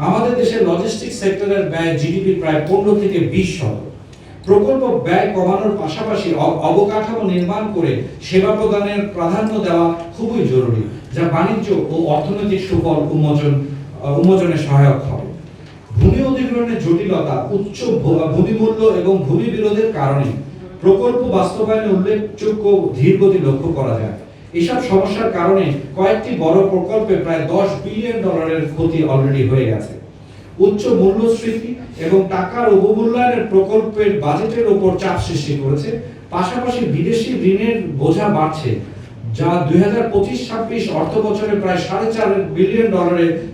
আমাদের দেশের লজিস্টিক সেক্টরের ব্যয় জিডিপি প্রায় 15 থেকে 20%। প্রকল্প ব্যয় কমানোর পাশাপাশি অবকাঠামো নির্মাণ করে সেবা প্রদানের প্রাধান্য দেওয়া খুবই জরুরি, যা বাণিজ্য ও অর্থনৈতিক সুফল উন্মোচনে সহায়ক হবে। ভূমি অধিগ্রহণের জটিলতা, উচ্চ ভূমি মূল্য এবং ভূমি বিরোধের কারণে প্রকল্প বাস্তবায়নে উল্লেখযোগ্য ধীরগতি লক্ষ্য করা যায়। এসব সমস্যার কারণে কয়েকটি বড় প্রকল্পে প্রায় $10 বিলিয়ন ক্ষতি অলরেডি হয়ে গেছে। উচ্চ মূল্যস্ফীতি এবং টাকার অবমূল্যায়নের প্রকল্পের বাজেটের উপর চাপ সৃষ্টি করেছে। পাশাপাশি বিদেশি ঋণের বোঝা বাড়ছে, যা 2025-26 অর্থ বছরে প্রায় $4.5 বিলিয়ন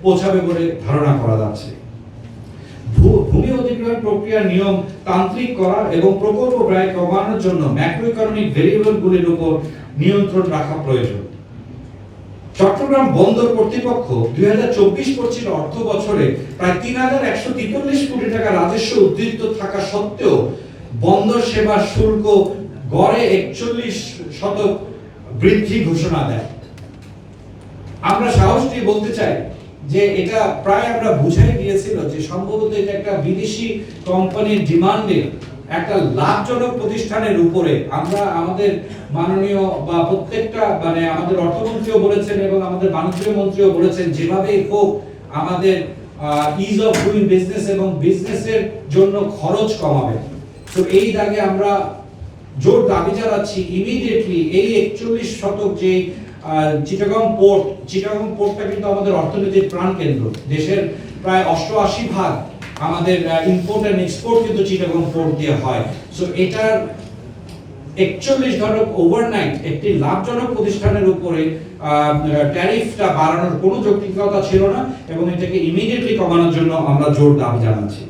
পৌঁছাবে বলে ধারণা করা যাচ্ছে। ভূমি অধিগ্রহণ প্রক্রিয়ার নিয়ম তান্ত্রিক করা এবং প্রকল্প ব্যয় কমানোর জন্য ম্যাক্রো ইকোনমিক ভেরিয়েবলগুলির উপর নিয়ন্ত্রণ রাখা প্রয়োজন। চট্টগ্রাম বন্দর কর্তৃপক্ষ 2024-25 অর্থ বছরে প্রায় 3143 কোটি টাকা রাজস্ব উদ্ধৃত থাকা সত্ত্বেও বন্দর সেবা শুল্ক গড়ে 41% বৃদ্ধি ঘোষণা দেয়। আমরা সাহস দিয়ে বলতে চাই যে এটা প্রায় আমরা বুঝাই গিয়েছিল যে সম্ভবত এটা একটা বিদেশি কোম্পানির ডিমান্ডে একটা লাভজনক প্রতিষ্ঠানের উপরে আমরা আমাদের মাননীয় বা প্রত্যেকটা আমাদের অর্থমন্ত্রীও বলেছেন এবং আমাদের বাণিজ্য মন্ত্রীও বলেছেন যেভাবেই হোক আমাদের ইজ অফ ডুইং বিজনেস এবং বিজনেসের জন্য খরচ কমাবে। তো এই দাগে আমরা জোর দাবি জানাচ্ছি ইমিডিয়েটলি এই 41% যে চিটাগং পোর্টটা কিন্তু আমাদের অর্থনীতির প্রাণকেন্দ্র। দেশের প্রায় 88% আমাদের ইম্পোর্ট এন্ড এক্সপোর্ট কিন্তু চিটাগং পোর্ট দিয়ে হয়। সো এটার 41 ওভারনাইট একটি লাভজনক প্রতিষ্ঠানের উপরে ট্যারিফটা বাড়ানোর কোনো যৌক্তিকতা ছিল না এবং এটাকে ইমিডিয়েটলি কমানোর জন্য আমরা জোর দাবি জানাচ্ছি।